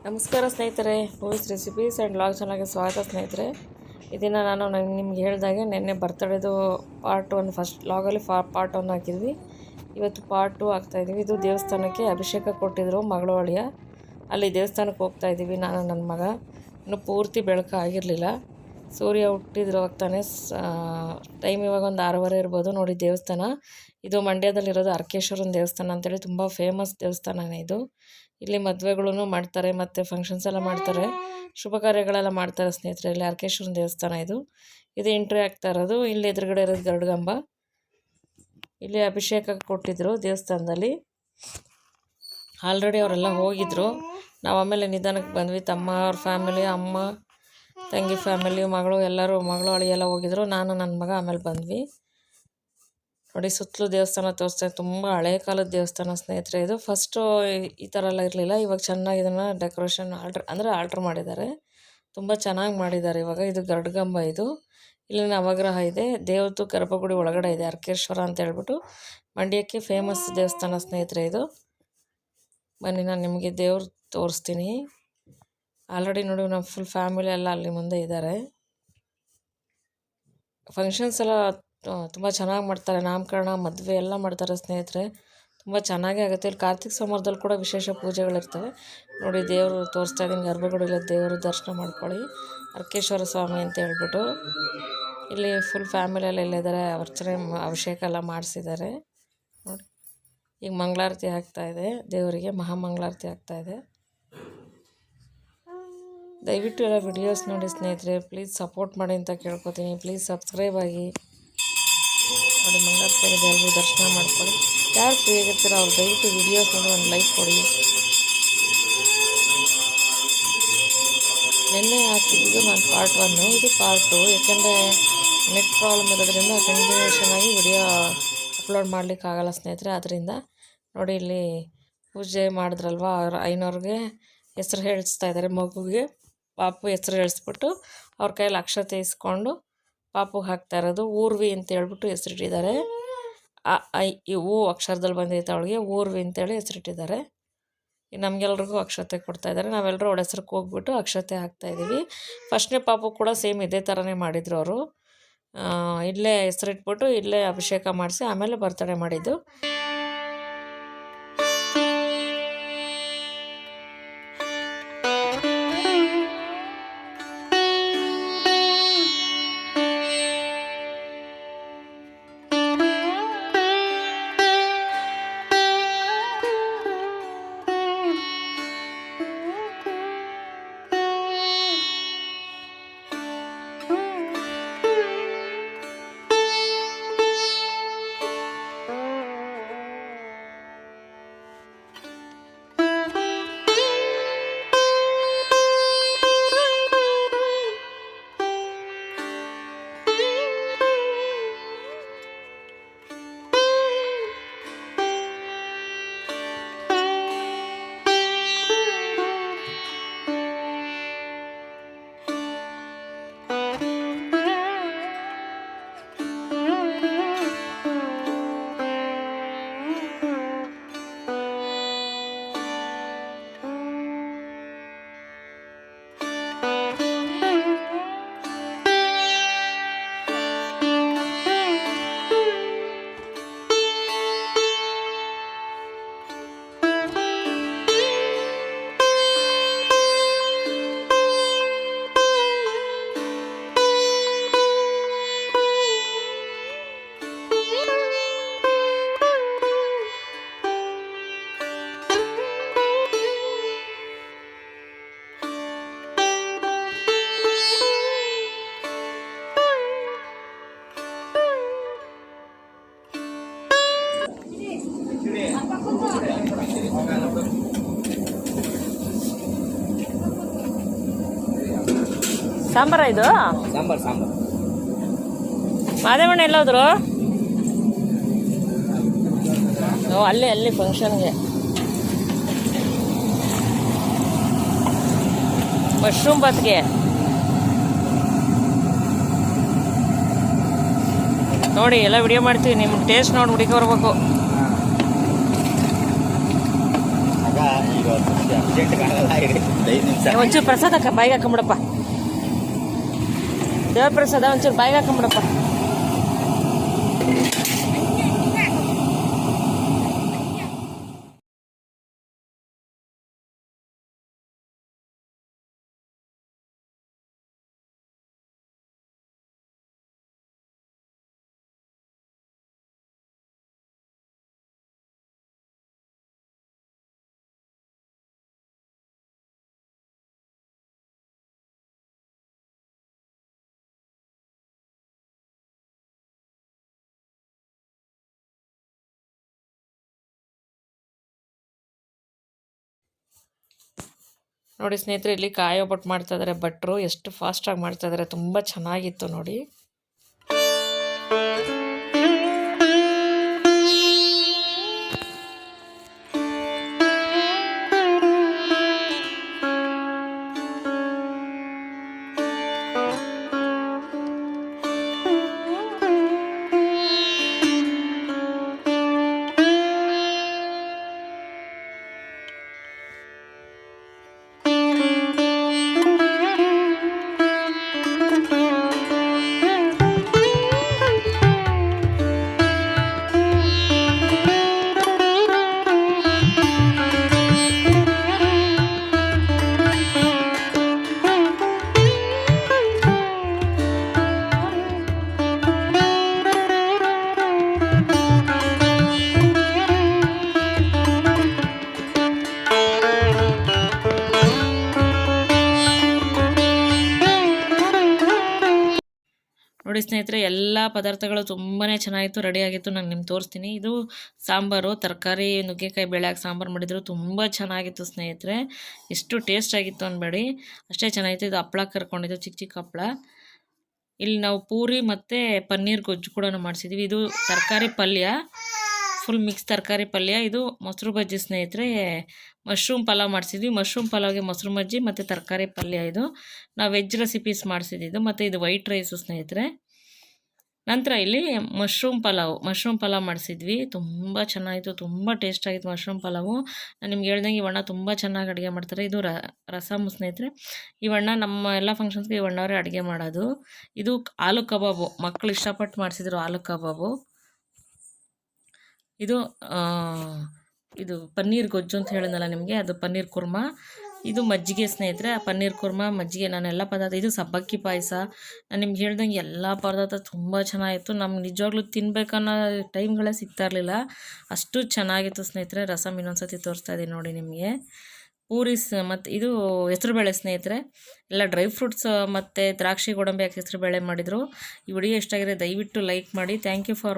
ನಮಸ್ಕಾರ ಸ್ನೇಹಿತರೆ, movies recipes and vlog ಚಾನಲ್ಗೆ ಸ್ವಾಗತ ಸ್ನೇಹಿತರೆ. ಇದನ್ನು ನಾನು ನಿಮ್ಗೆ ಹೇಳಿದಾಗೆ ನಿನ್ನೆ ಬರ್ತಡೇದು ಪಾರ್ಟ್ 1 ಫಸ್ಟ್ ವ್ಲಾಗಲ್ಲಿ ಪಾರ್ಟ್ 1 ಹಾಕಿದ್ವಿ. ಇವತ್ತು ಪಾರ್ಟ್ 2 ಹಾಕ್ತಾಯಿದ್ದೀವಿ. ಇದು ದೇವಸ್ಥಾನಕ್ಕೆ ಅಭಿಷೇಕ ಕೊಟ್ಟಿದ್ರು ಮಗಳು ಅಳಿಯ. ಅಲ್ಲಿ ದೇವಸ್ಥಾನಕ್ಕೆ ಹೋಗ್ತಾಯಿದ್ದೀವಿ ನಾನು ನನ್ನ ಮಗ. ಇನ್ನೂ ಪೂರ್ತಿ ಬೆಳಕು ಆಗಿರಲಿಲ್ಲ. ಸೂರ್ಯ ಹುಟ್ಟಿದ್ರು ಹೋಗ್ತಾನೆ. ಟೈಮ್ ಇವಾಗ ಒಂದು 6:30 ಇರ್ಬೋದು. ನೋಡಿ ದೇವಸ್ಥಾನ ಇದು ಮಂಡ್ಯದಲ್ಲಿರೋದು ಅರ್ಕೇಶ್ವರನ ದೇವಸ್ಥಾನ ಅಂತೇಳಿ ತುಂಬ ಫೇಮಸ್ ದೇವಸ್ಥಾನನೇ ಇದು. ಇಲ್ಲಿ ಮದುವೆಗಳೂ ಮಾಡ್ತಾರೆ ಮತ್ತು ಫಂಕ್ಷನ್ಸ್ ಎಲ್ಲ ಮಾಡ್ತಾರೆ, ಶುಭ ಕಾರ್ಯಗಳೆಲ್ಲ ಮಾಡ್ತಾರೆ ಸ್ನೇಹಿತರೆ. ಇಲ್ಲಿ ಅರ್ಕೇಶ್ವರನ ದೇವಸ್ಥಾನ ಇದು ಎಂಟ್ರಿ ಆಗ್ತಾ ಇರೋದು. ಇಲ್ಲಿ ಎದುರುಗಡೆ ಇರೋದು ಗರುಡಗಂಬ. ಇಲ್ಲಿ ಅಭಿಷೇಕ ಕೊಟ್ಟಿದ್ರು ದೇವಸ್ಥಾನದಲ್ಲಿ. ಆಲ್ರೆಡಿ ಅವರೆಲ್ಲ ಹೋಗಿದ್ರು. ನಾವು ಆಮೇಲೆ ನಿಧಾನಕ್ಕೆ ಬಂದ್ವಿ. ತಮ್ಮ ಅವ್ರ ಫ್ಯಾಮಿಲಿ, ಅಮ್ಮ ತಂಗಿ ಫ್ಯಾಮಿಲಿ, ಮಗಳು ಎಲ್ಲರೂ, ಮಗಳು ಅಳಿಯೆಲ್ಲ ಹೋಗಿದ್ರು. ನಾನು ನನ್ನ ಮಗ ಆಮೇಲೆ ಬಂದ್ವಿ. ನೋಡಿ ಸುತ್ತಲೂ ದೇವಸ್ಥಾನ ತೋರಿಸ್ತಾರೆ. ತುಂಬ ಹಳೆ ಕಾಲದ ದೇವಸ್ಥಾನ ಸ್ನೇಹಿತರೆ ಇದು. ಫಸ್ಟು ಈ ಥರ ಎಲ್ಲ ಇರಲಿಲ್ಲ. ಇವಾಗ ಚೆನ್ನಾಗಿ ಇದನ್ನು ಡೆಕೋರೇಷನ್ ಆಲ್ಟ್ರ್ ಮಾಡಿದ್ದಾರೆ. ತುಂಬ ಚೆನ್ನಾಗಿ ಮಾಡಿದ್ದಾರೆ ಇವಾಗ. ಇದು ಗರುಡಗಂಬ. ಇದು ಇಲ್ಲಿ ನವಗ್ರಹ ಇದೆ. ದೇವ್ರದ್ದು ಗರ್ಭಗುಡಿ ಒಳಗಡೆ ಇದೆ. ಅರ್ಕೇಶ್ವರ ಅಂತ ಹೇಳ್ಬಿಟ್ಟು ಮಂಡ್ಯಕ್ಕೆ ಫೇಮಸ್ ದೇವಸ್ಥಾನ ಸ್ನೇಹಿತರೆ ಇದು. ಬನ್ನಿ ನಾನು ನಿಮಗೆ ದೇವ್ರು ತೋರಿಸ್ತೀನಿ. ಆಲ್ರೆಡಿ ನೋಡಿ ನಮ್ಮ ಫುಲ್ ಫ್ಯಾಮಿಲಿ ಎಲ್ಲ ಅಲ್ಲಿ ಮುಂದೆ ಇದ್ದಾರೆ. ಫಂಕ್ಷನ್ಸ್ ಎಲ್ಲ ತುಂಬ ಚೆನ್ನಾಗಿ ಮಾಡ್ತಾರೆ. ನಾಮಕರಣ, ಮದುವೆ ಎಲ್ಲ ಮಾಡ್ತಾರೆ ಸ್ನೇಹಿತರೆ. ತುಂಬ ಚೆನ್ನಾಗೇ ಆಗುತ್ತೆ. ಇಲ್ಲಿ ಕಾರ್ತಿಕ್ ಸೋಮವಾರದಲ್ಲಿ ಕೂಡ ವಿಶೇಷ ಪೂಜೆಗಳಿರ್ತವೆ. ನೋಡಿ ದೇವರು ತೋರಿಸ್ತಾ ಇದ್ದೀನಿ. ಗರ್ಭಗುಡಿಯಲ್ಲಿ ದೇವರು ದರ್ಶನ ಮಾಡ್ಕೊಳ್ಳಿ. ಅರ್ಕೇಶ್ವರ ಸ್ವಾಮಿ ಅಂತ ಹೇಳ್ಬಿಟ್ಟು ಇಲ್ಲಿ ಫುಲ್ ಫ್ಯಾಮಿಲಿಯಲ್ಲಿ ಇಲ್ಲಿದ್ದಾರೆ. ಅರ್ಚನೆ ಅಭಿಷೇಕ ಎಲ್ಲ ಮಾಡಿಸಿದ್ದಾರೆ. ನೋಡಿ ಈಗ ಮಂಗಳಾರತಿ ಆಗ್ತಾಯಿದೆ. ದೇವರಿಗೆ ಮಹಾಮಂಗಳಾರತಿ ಆಗ್ತಾಯಿದೆ. ದಯವಿಟ್ಟು ಎಲ್ಲ ವಿಡಿಯೋಸ್ ನೋಡಿ ಸ್ನೇಹಿತರೆ. ಪ್ಲೀಸ್ ಸಪೋರ್ಟ್ ಮಾಡಿ ಅಂತ ಕೇಳ್ಕೊತೀನಿ. ಪ್ಲೀಸ್ ಸಬ್ಸ್ಕ್ರೈಬ್ ಆಗಿ ನೋಡಿ. ಮಂಗಳಾರತಿಗೆ ಎಲ್ಲರೂ ದರ್ಶನ ಮಾಡ್ಕೊಳ್ಳಿ. ಯಾರು ಫ್ರೀ ಆಗಿರ್ತೀರೋ ಅವ್ರು ದಯವಿಟ್ಟು ವಿಡಿಯೋಸ್ ನೋಡಿ ಒಂದು ಲೈಕ್ ಕೊಡಿ. ನಿನ್ನೆ ಹಾಕಿದ್ದು ನಾನು ಪಾರ್ಟ್ 1, ಇದು ಪಾರ್ಟ್ 2. ಯಾಕೆಂದರೆ ನೆಟ್ ಪ್ರಾಬ್ಲಮ್ ಇರೋದ್ರಿಂದ ಕಂಟಿನ್ಯೂಷನ್ ಆಗಿ ವಿಡಿಯೋ ಅಪ್ಲೋಡ್ ಮಾಡಲಿಕ್ಕಾಗಲ್ಲ ಸ್ನೇಹಿತರೆ. ಆದ್ದರಿಂದ ನೋಡಿ ಇಲ್ಲಿ ಪೂಜೆ ಮಾಡಿದ್ರಲ್ವ, ಐನೋರ್ಗೆ ಹೆಸರು ಹೇಳಿಸ್ತಾ ಇದ್ದಾರೆ. ಮಗುಗೆ ಪಾಪು ಹೆಸರು ಹೇಳಿಸ್ಬಿಟ್ಟು ಅವ್ರ ಕೈಯಲ್ಲಿ ಅಕ್ಷತೆ ಇಸ್ಕೊಂಡು ಪಾಪುಗೆ ಹಾಕ್ತಾ ಇರೋದು. ಊರ್ವಿ ಅಂತ ಹೇಳ್ಬಿಟ್ಟು ಹೆಸರಿಟ್ಟಿದ್ದಾರೆ. ಈ ಹೂ ಅಕ್ಷರದಲ್ಲಿ ಬಂದೈತೆ ಅವಳಿಗೆ, ಊರ್ವಿ ಅಂತೇಳಿ ಹೆಸರಿಟ್ಟಿದ್ದಾರೆ. ನಮಗೆಲ್ರಿಗೂ ಅಕ್ಷತೆ ಕೊಡ್ತಾಯಿದ್ದಾರೆ. ನಾವೆಲ್ಲರೂ ಅವಳ ಹೆಸ್ರಿಗೆ ಹೋಗ್ಬಿಟ್ಟು ಅಕ್ಷತೆ ಹಾಕ್ತಾಯಿದ್ದೀವಿ. ಫಸ್ಟ್ನೇ ಪಾಪು ಕೂಡ ಸೇಮ್ ಇದೇ ಥರನೇ ಮಾಡಿದರು ಅವರು. ಇಲ್ಲೇ ಹೆಸರಿಟ್ಬಿಟ್ಟು ಇಲ್ಲೇ ಅಭಿಷೇಕ ಮಾಡಿಸಿ ಆಮೇಲೆ ಬರ್ತಡೇ ಮಾಡಿದ್ದು. ಸಾಂಬಾರ ಇದು? ಸಾಂಬಾರ್. ಮಾದೇವಣ್ಣ ಎಲ್ಲೋದ್ರು? ಅಲ್ಲಿ ಫಂಕ್ಷನ್ಗೆ ಮಶ್ರೂಮ್ ಬಾತ್ಗೆ. ನೋಡಿ ಎಲ್ಲ ವಿಡಿಯೋ ಮಾಡ್ತೀವಿ. ನಿಮ್ಮ ಟೇಸ್ಟ್ ನೋಡಿ ಹುಡುಕಿ ಬರ್ಬೇಕು. ಒಂಚೂರು ಪ್ರಸಾದ ಬಾಯಿಗೆ ಹಾಕೊಂಬಿಡಪ್ಪ. ದೇವ್ರ ಪ್ರಸಾದ ಒಂಚೂರು ಬಾಯಿಗೆ ಹಾಕೊಂಬಿಡಪ್ಪ. ನೋಡಿ ಸ್ನೇಹಿತರೆ, ಇಲ್ಲಿ ಕಾಯಿ ಒಬ್ಬಟ್ಟು ಮಾಡ್ತಾಯಿದ್ದಾರೆ ಭಟ್ರು. ಎಷ್ಟು ಫಾಸ್ಟಾಗಿ ಮಾಡ್ತಾಯಿದ್ದಾರೆ, ತುಂಬ ಚೆನ್ನಾಗಿತ್ತು ನೋಡಿ. ನೋಡಿ ಸ್ನೇಹಿತರೆ, ಎಲ್ಲ ಪದಾರ್ಥಗಳು ತುಂಬಾ ಚೆನ್ನಾಗಿತ್ತು, ರೆಡಿಯಾಗಿತ್ತು. ನಾನು ನಿಮ್ಗೆ ತೋರಿಸ್ತೀನಿ. ಇದು ಸಾಂಬಾರು, ತರಕಾರಿ, ನುಗ್ಗೆಕಾಯಿ ಬೇಳೆ ಹಾಕಿ ಸಾಂಬಾರು ಮಾಡಿದ್ರು. ತುಂಬ ಚೆನ್ನಾಗಿತ್ತು ಸ್ನೇಹಿತರೆ. ಎಷ್ಟು ಟೇಸ್ಟ್ ಆಗಿತ್ತು ಅನ್ಬೇಡಿ, ಅಷ್ಟೇ ಚೆನ್ನಾಗಿತ್ತು. ಇದು ಹಪ್ಪಳ ಕರ್ಕೊಂಡಿದ್ದು, ಚಿಕ್ಕ ಚಿಕ್ಕ ಹಪ್ಪಳ. ಇಲ್ಲಿ ನಾವು ಪೂರಿ ಮತ್ತು ಪನ್ನೀರ್ ಗೊಜ್ಜು ಕೂಡ ಮಾಡಿಸಿದ್ವಿ. ಇದು ತರಕಾರಿ ಪಲ್ಯ, ಫುಲ್ ಮಿಕ್ಸ್ ತರಕಾರಿ ಪಲ್ಯ. ಇದು ಮೊಸರು ಬಜ್ಜಿ ಸ್ನೇಹಿತರೆ. ಮಶ್ರೂಮ್ ಪಲಾವ್ ಮಾಡಿಸಿದ್ವಿ. ಮಶ್ರೂಮ್ ಪಲಾವ್ಗೆ ಮೊಸರು ಬಜ್ಜಿ ಮತ್ತು ತರಕಾರಿ ಪಲ್ಯ. ಇದು ನಾವು ವೆಜ್ ರೆಸಿಪೀಸ್ ಮಾಡಿಸಿದ್ದು. ಮತ್ತು ಇದು ವೈಟ್ ರೈಸು ಸ್ನೇಹಿತರೆ. ನಂತರ ಇಲ್ಲಿ ಮಶ್ರೂಮ್ ಪಲಾವ್ ಮಾಡಿಸಿದ್ವಿ. ತುಂಬ ಚೆನ್ನಾಗಿತ್ತು, ತುಂಬ ಟೇಸ್ಟಾಗಿತ್ತು ಮಶ್ರೂಮ್ ಪಲಾವು. ನಾನು ನಿಮ್ಗೆ ಹೇಳ್ದಂಗೆ ಇವಣ್ಣ ತುಂಬ ಚೆನ್ನಾಗಿ ಅಡುಗೆ ಮಾಡ್ತಾರೆ. ಇದು ರಸಮ್ ಸ್ನೇಹಿತರೆ. ಇವಣ್ಣ ನಮ್ಮ ಎಲ್ಲ ಫಂಕ್ಷನ್ಸ್ಗೆ ಇವಣ್ಣವರೇ ಅಡುಗೆ ಮಾಡೋದು. ಇದು ಆಲೂ ಕಬಾಬು, ಮಕ್ಕಳು ಇಷ್ಟಪಟ್ಟು ಮಾಡಿಸಿದ್ರು ಆಲೂ ಕಬಾಬು. ಇದು ಪನ್ನೀರ್ ಗೊಜ್ಜು ಅಂತ ಹೇಳಿದ್ನಲ್ಲ ನಿಮಗೆ, ಅದು ಪನ್ನೀರ್ ಕುರ್ಮಾ. ಇದು ಮಜ್ಜಿಗೆ ಸ್ನೇಹಿತರೆ. ಪನ್ನೀರ್ ಕುರ್ಮಾ, ಮಜ್ಜಿಗೆ, ನಾನೆಲ್ಲ ಪದಾರ್ಥ. ಇದು ಸಬ್ಬಕ್ಕಿ ಪಾಯಸ. ನಾನು ನಿಮ್ಗೆ ಹೇಳ್ದಂಗೆ ಎಲ್ಲ ಪದಾರ್ಥ ತುಂಬ ಚೆನ್ನಾಗಿತ್ತು. ನಮ್ಗೆ ನಿಜವಾಗ್ಲೂ ತಿನ್ಬೇಕನ್ನೋ ಟೈಮ್ಗಳೇ ಸಿಗ್ತಾ ಇರಲಿಲ್ಲ, ಅಷ್ಟು ಚೆನ್ನಾಗಿತ್ತು ಸ್ನೇಹಿತರೆ. ರಸಮ್ ಇನ್ನೊಂದ್ಸತಿ ತೋರಿಸ್ತಾ ಇದ್ದೀನಿ ನೋಡಿ ನಿಮಗೆ. ಪೂರಿಸ್ ಮತ್ತು ಇದು ಹೆಸರುಬೇಳೆ ಸ್ನೇಹಿತರೆ. ಎಲ್ಲ ಡ್ರೈ ಫ್ರೂಟ್ಸ್ ಮತ್ತು ದ್ರಾಕ್ಷಿ ಗೋಡಂಬಿ ಹಾಕಿ ಹೆಸರುಬೇಳೆ ಮಾಡಿದರು. ಈ ವಿಡಿಯೋ ಇಷ್ಟ ಆಗಿದೆ ದಯವಿಟ್ಟು ಲೈಕ್ ಮಾಡಿ. Thank you for